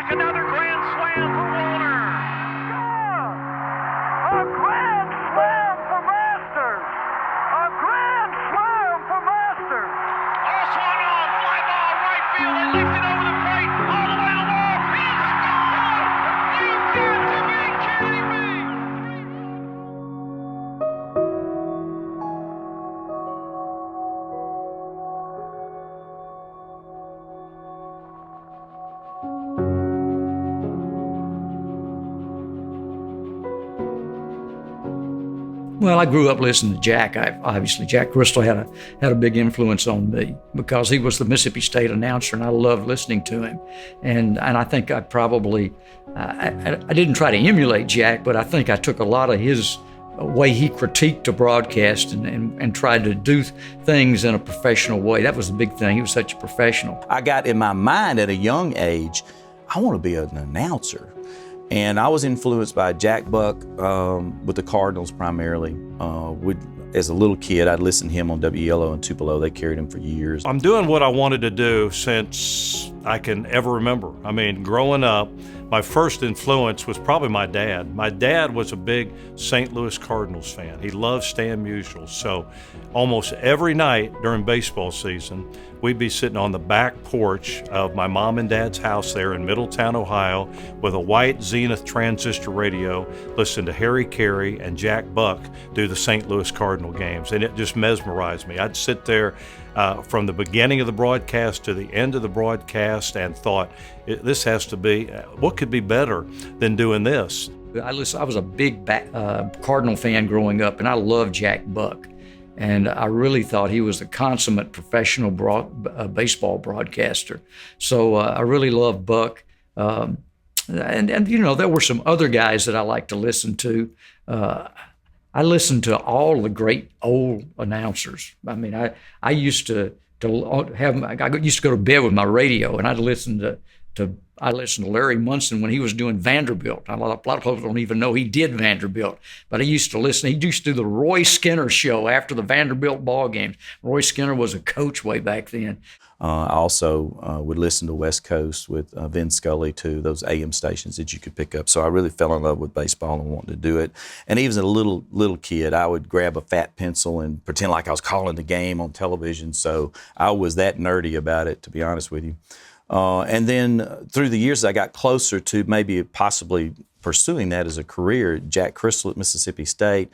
back, another grand slam for Warner. A grand slam for Masters! A grand slam for Masters! Oh, swung on, fly ball, right field, and lifted over the plate, all the way to the wall. It's gone! You've got to be kidding me! Well, I grew up listening to Jack. Obviously, Jack Crystal had a big influence on me because he was the Mississippi State announcer, and I loved listening to him. And I think I probably I didn't try to emulate Jack, but I think I took a lot of his way he critiqued the broadcast and tried to do things in a professional way. That was the big thing. He was such a professional. I got in my mind at a young age, I want to be an announcer. And I was influenced by Jack Buck with the Cardinals primarily. As a little kid, I'd listen to him on WELO and Tupelo. They carried him for years. I'm doing what I wanted to do since I can ever remember. I mean, growing up, my first influence was probably my dad. My dad was a big St. Louis Cardinals fan. He loved Stan Musial. So almost every night during baseball season, we'd be sitting on the back porch of my mom and dad's house there in Middletown, Ohio, with a white Zenith transistor radio, listening to Harry Carey and Jack Buck do the St. Louis Cardinal games. And it just mesmerized me. I'd sit there from the beginning of the broadcast to the end of the broadcast and thought, this has to be, what could be better than doing this? I was a big Cardinal fan growing up, and I loved Jack Buck. And I really thought he was a consummate professional baseball broadcaster. So I really loved Buck. And you know, there were some other guys that I liked to listen to. I listened to all the great old announcers. I mean, I used to go to bed with my radio, and I'd listen to Larry Munson when he was doing Vanderbilt. A lot of people don't even know he did Vanderbilt, but I used to listen. He used to do the Roy Skinner show after the Vanderbilt ball games. Roy Skinner was a coach way back then. I also would listen to West Coast with Vin Scully too, those AM stations that you could pick up. So I really fell in love with baseball and wanted to do it. And even as a little kid, I would grab a fat pencil and pretend like I was calling the game on television. So I was that nerdy about it, to be honest with you. And then through the years, I got closer to maybe possibly pursuing that as a career. Jack Crystal at Mississippi State,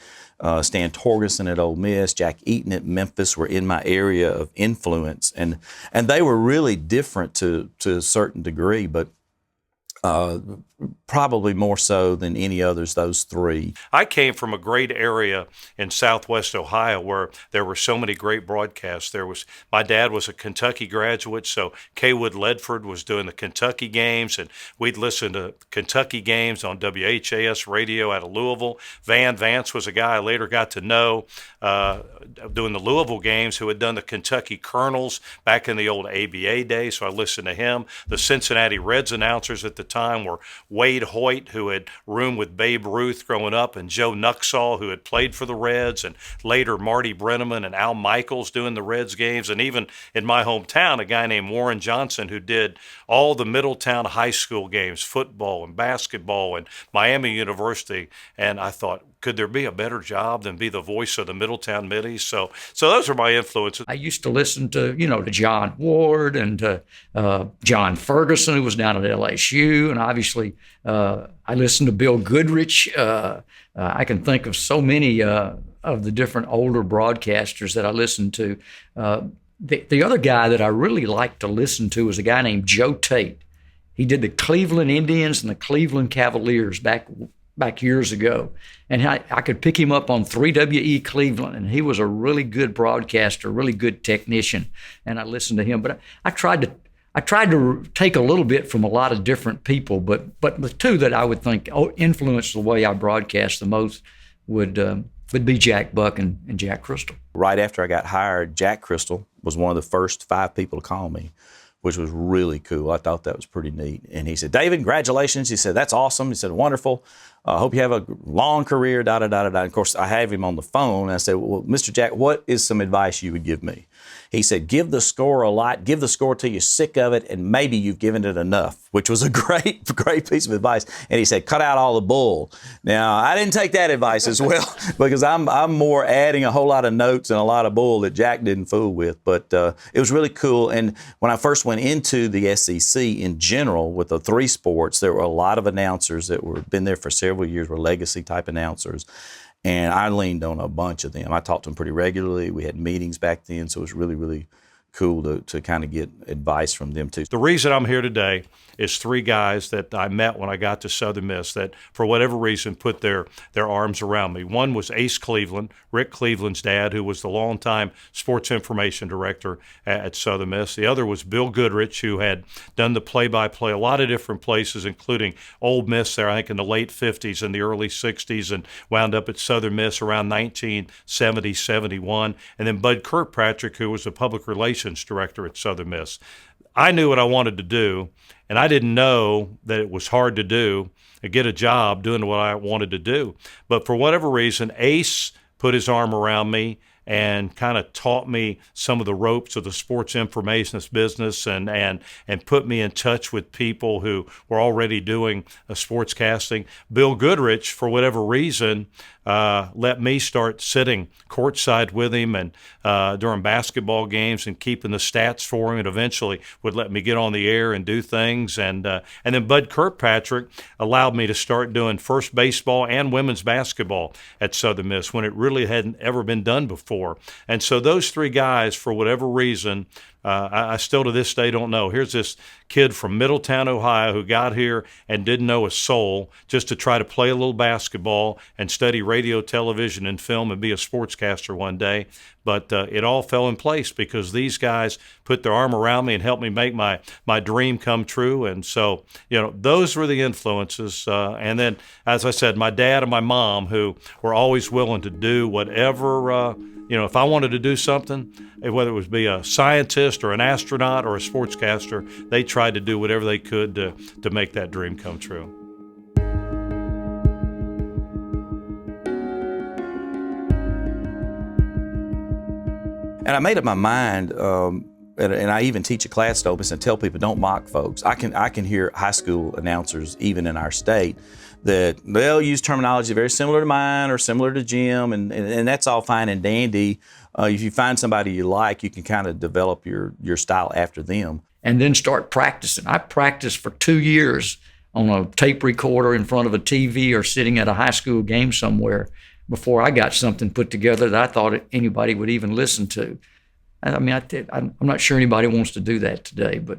Stan Torgerson at Ole Miss, Jack Eaton at Memphis were in my area of influence. And they were really different to a certain degree, but probably more so than any others, those three. I came from a great area in southwest Ohio where there were so many great broadcasts. My dad was a Kentucky graduate, so Kaywood Ledford was doing the Kentucky games, and we'd listen to Kentucky games on WHAS radio out of Louisville. Van Vance was a guy I later got to know doing the Louisville games, who had done the Kentucky Colonels back in the old ABA days, so I listened to him. The Cincinnati Reds announcers at the time were Wade Hoyt, who had roomed with Babe Ruth growing up, and Joe Nuxall, who had played for the Reds, and later Marty Brennaman and Al Michaels doing the Reds games, and even in my hometown, a guy named Warren Johnson, who did all the Middletown high school games, football and basketball and Miami University. And I thought, could there be a better job than be the voice of the Middletown Middies? So those are my influences. I used to listen to John Ward and to John Ferguson, who was down at LSU, and obviously I listened to Bill Goodrich. I can think of so many of the different older broadcasters that I listened to. The other guy that I really liked to listen to was a guy named Joe Tate. He did the Cleveland Indians and the Cleveland Cavaliers back years ago. And I could pick him up on 3WE Cleveland, and he was a really good broadcaster, really good technician, and I listened to him. But I tried to take a little bit from a lot of different people, but the two that I would think influenced the way I broadcast the most would be Jack Buck and Jack Crystal. Right after I got hired, Jack Crystal was one of the first 5 people to call me, which was really cool. I thought that was pretty neat. And he said, "David, congratulations." He said, "That's awesome." He said, "Wonderful. I hope you have a long career, da-da-da-da-da." Of course, I have him on the phone. And I said, "Well, Mr. Jack, what is some advice you would give me?" He said, give the score a lot, give the score till you're sick of it, and maybe you've given it enough, which was a great piece of advice. And he said, cut out all the bull. Now, I didn't take that advice as well because I'm more adding a whole lot of notes and a lot of bull that Jack didn't fool with. But it was really cool. And when I first went into the SEC in general with the 3 sports, there were a lot of announcers that were been there for several years, were legacy type announcers. And I leaned on a bunch of them. I talked to them pretty regularly. We had meetings back then, so it was really, really cool to kind of get advice from them too. The reason I'm here today is 3 guys that I met when I got to Southern Miss that, for whatever reason, put their arms around me. One was Ace Cleveland, Rick Cleveland's dad, who was the longtime sports information director at Southern Miss. The other was Bill Goodrich, who had done the play-by-play a lot of different places, including Ole Miss there, I think, in the late 50s and the early 60s, and wound up at Southern Miss around 1970, 71. And then Bud Kirkpatrick, who was the public relations director at Southern Miss. I knew what I wanted to do, and I didn't know that it was hard to do, to get a job doing what I wanted to do. But for whatever reason, Ace put his arm around me and kind of taught me some of the ropes of the sports information business and put me in touch with people who were already doing sportscasting. Bill Goodrich, for whatever reason, let me start sitting courtside with him and during basketball games and keeping the stats for him, and eventually would let me get on the air and do things. And then Bud Kirkpatrick allowed me to start doing first baseball and women's basketball at Southern Miss when it really hadn't ever been done before. And so those 3 guys, for whatever reason, I still to this day don't know. Here's this kid from Middletown, Ohio, who got here and didn't know a soul, just to try to play a little basketball and study radio, television, and film and be a sportscaster one day. But it all fell in place because these guys put their arm around me and helped me make my dream come true. And so, those were the influences. And then, as I said, my dad and my mom, who were always willing to do whatever, if I wanted to do something, whether it was be a scientist or an astronaut or a sportscaster, they tried to do whatever they could to make that dream come true. And I made up my mind, and I even teach a class at Ole Miss and tell people, don't mock folks. I can hear high school announcers, even in our state, that they'll use terminology very similar to mine or similar to Jim, and that's all fine and dandy. If you find somebody you like, you can kind of develop your style after them. And then start practicing. I practiced for 2 years on a tape recorder in front of a TV or sitting at a high school game somewhere before I got something put together that I thought anybody would even listen to. I mean, I'm not sure anybody wants to do that today, but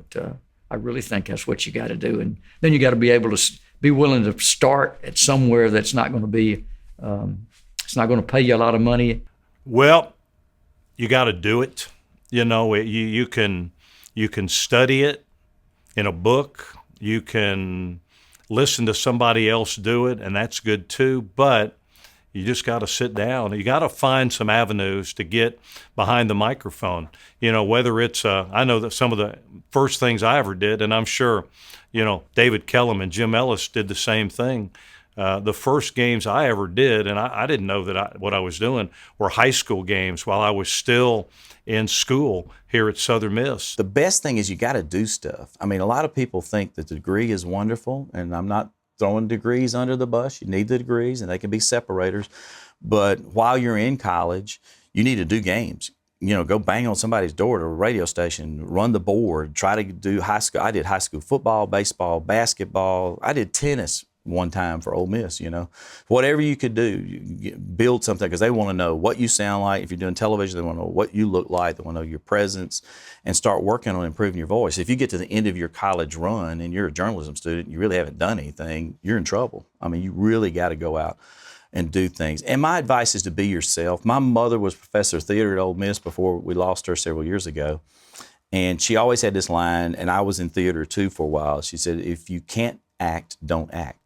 I really think that's what you got to do. And then you got to be able to be willing to start at somewhere that's not going to be, it's not going to pay you a lot of money. Well, you got to do it. You can study it in a book. You can listen to somebody else do it, and that's good too. But you just got to sit down. You got to find some avenues to get behind the microphone. Whether it's, I know that some of the first things I ever did, and I'm sure, David Kellum and Jim Ellis did the same thing. The first games I ever did, and I didn't know that what I was doing, were high school games while I was still in school here at Southern Miss. The best thing is you got to do stuff. I mean, a lot of people think that the degree is wonderful, and I'm not throwing degrees under the bus. You need the degrees, and they can be separators. But while you're in college, you need to do games. Go bang on somebody's door at a radio station, run the board, try to do high school. I did high school football, baseball, basketball. I did tennis one time for Ole Miss, Whatever you could do, you build something, because they want to know what you sound like. If you're doing television, they want to know what you look like. They want to know your presence, and start working on improving your voice. If you get to the end of your college run and you're a journalism student, you really haven't done anything, you're in trouble. I mean, you really got to go out and do things. And my advice is to be yourself. My mother was professor of theater at Ole Miss before we lost her several years ago. And she always had this line, and I was in theater too for a while. She said, if you can't act, don't act.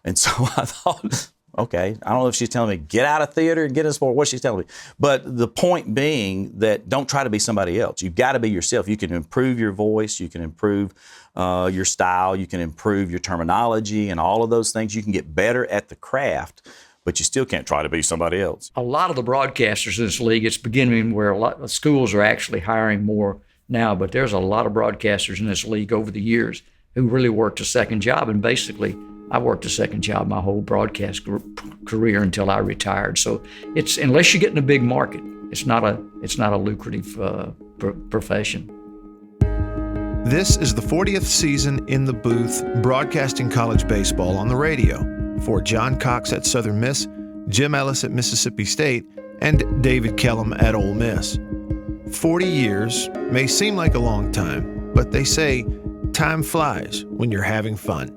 And so I thought, okay, I don't know if she's telling me get out of theater and get in sport, what she's telling me. But the point being that don't try to be somebody else. You've got to be yourself. You can improve your voice, you can improve your style, you can improve your terminology and all of those things. You can get better at the craft. but you still can't try to be somebody else. A lot of the broadcasters in this league, it's beginning where a lot of schools are actually hiring more now, but there's a lot of broadcasters in this league over the years who really worked a second job. And basically, I worked a second job my whole broadcast career until I retired. So it's, unless you get in a big market, it's not a lucrative profession. This is the 40th season in the booth, broadcasting college baseball on the radio for John Cox at Southern Miss, Jim Ellis at Mississippi State, and David Kellum at Ole Miss. 40 years may seem like a long time, but they say time flies when you're having fun.